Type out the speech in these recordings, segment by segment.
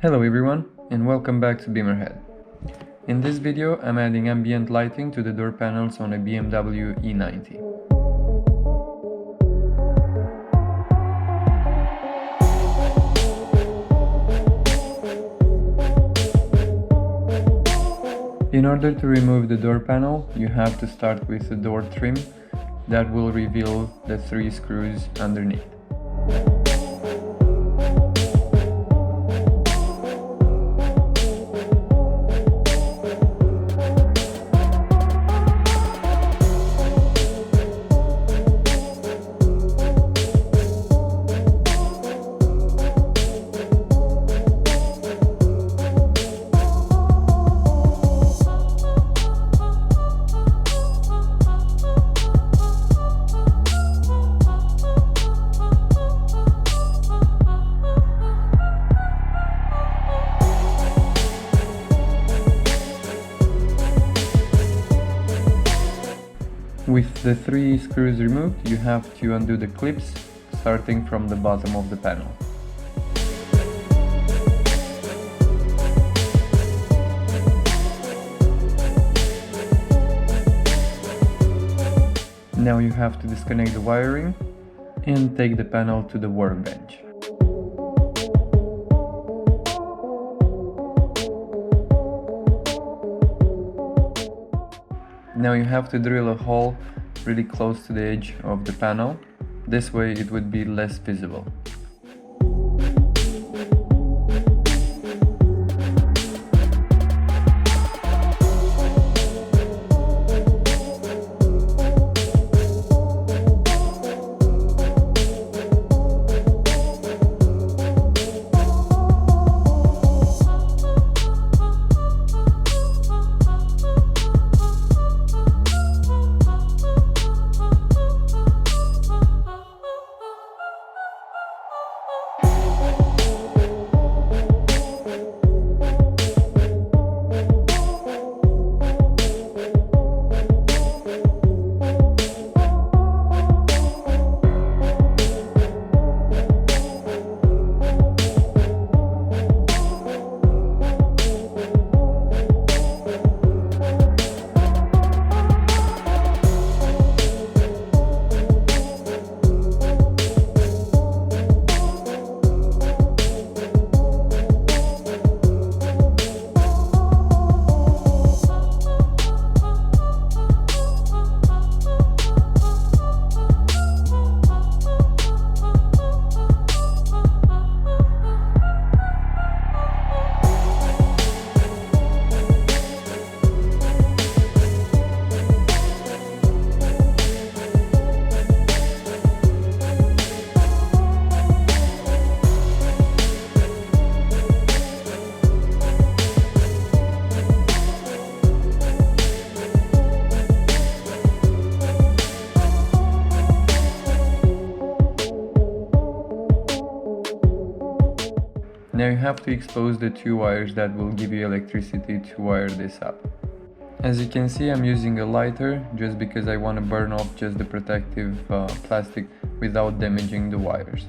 Hello everyone, and welcome back to BIMMERHEAD. In this video, I'm adding ambient lighting to the door panels on a BMW e90. In order to remove the door panel, you have to start with the door trim that will reveal the 3 screws underneath. With the 3 screws removed, you have to undo the clips, starting from the bottom of the panel. Now you have to disconnect the wiring and take the panel to the workbench. Now you have to drill a hole really close to the edge of the panel. This way it would be less visible. Now you have to expose the 2 wires that will give you electricity to wire this up. As you can see, I'm using a lighter just because I want to burn off just the protective plastic without damaging the wires.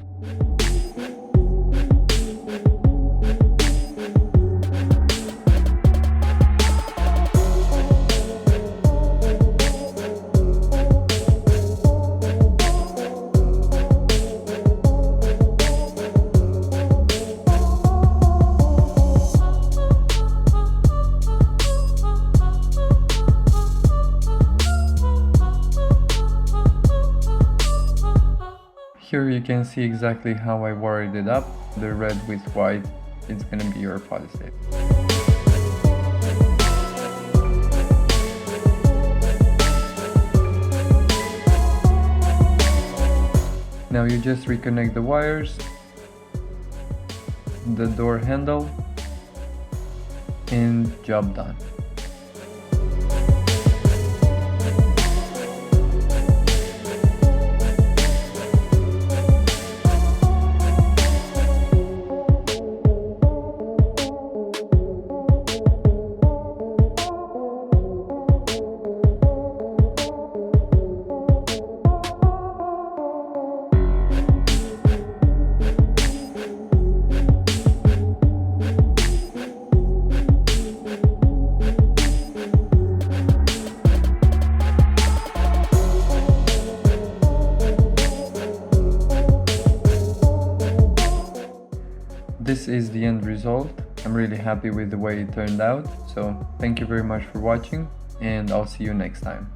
Here you can see exactly how I wired it up. The red with white is gonna be your positive. Now you just reconnect the wires, the door handle, and job done. this is the end result. I'm really happy with the way it turned out. So thank you very much for watching, and I'll see you next time.